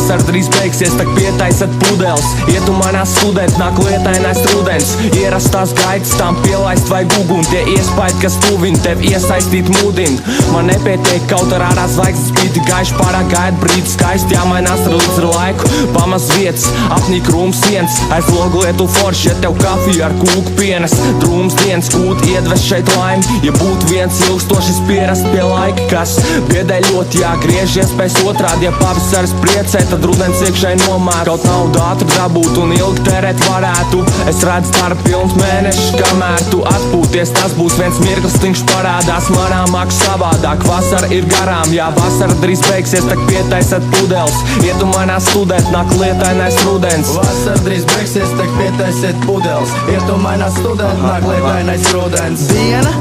Vasara drīz beigsies, tak pietaisat pudeles. Ietu manās studēt, nāk lietainais rudens. Ierastās gaitas, tām pielaist vai gugun. Tie iespaidi, kas tuvin, tev iesaistīt mūdin. Man nepietiek, kaut ar ārā zvaigznes spīti gaiši pārāk gaida brīdi skaisti. Jāmainās līdz ar laiku, pamaz vietas, apnīk rūms sienas. Aiz logu lietu forši, ja tev kafiju ar kūku pienes. Drūms dienas kūt, iedves šeit laimi. Ja būtu viens ilgstošs pierast pie laika, kas biedē ļoti jāgriežies pēc otrādi. Ja pavasaris priecē, tad rudens iekšēji nomēt. Kaut naudu ātri dabūt un ilgi tērēt varētu. Es redzu darba pilns mēnešus, kamēr tu atpūties. Tas būs viens mirklistiņš parādās manā māk savādāk. Vasara ir garām, jā, vasara drīz beigsies, tak pietaisat pudeles. Ietu manā studēt, nāk lietainais rudens. Vasara drīz beigsies, tak pietaisiet pudeles. Ietu manā studēt, nāk lietainais rudens. Diena,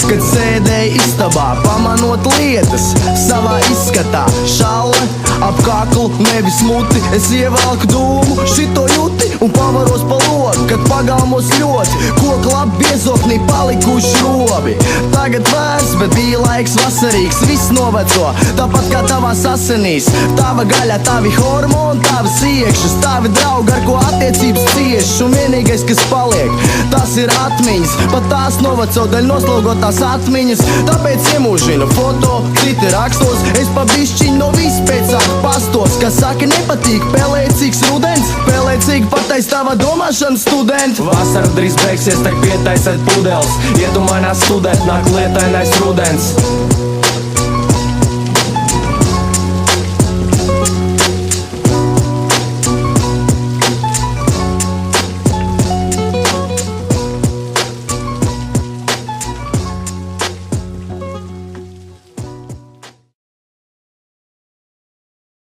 kad sēdēju istabā, pamanot lietas savā izskatā. Šalle ap kaklu, nevis muti. Es ievelku dūmu, šito juti un pavaros pa logu, kad pagalmos ļoti koku labi biezoknī palikuši robi. Tagad vairs, bet bija laiks vasarīgs. Viss noveco, tāpat kā tavās asinīs. Tava gaļa, tavi hormoni, tavas iekšas, tavi draugi, ar ko attiecības ciešas. Un vienīgais, kas paliek, tas ir atmiņas. Pat tās noveco, daļ noslogotās atmiņas. Tāpēc iemūžinu foto, citi rakstos. Es pa bišķiņu no vispēcāk pastos, kas saka nepatīk pelēcīgs rudens. Pelēcīgi patais tava domāšana, student. Vasara drīz beigsies, tak pietaisat pudeles. Ietu manā studēt, nāk lietainais rudens.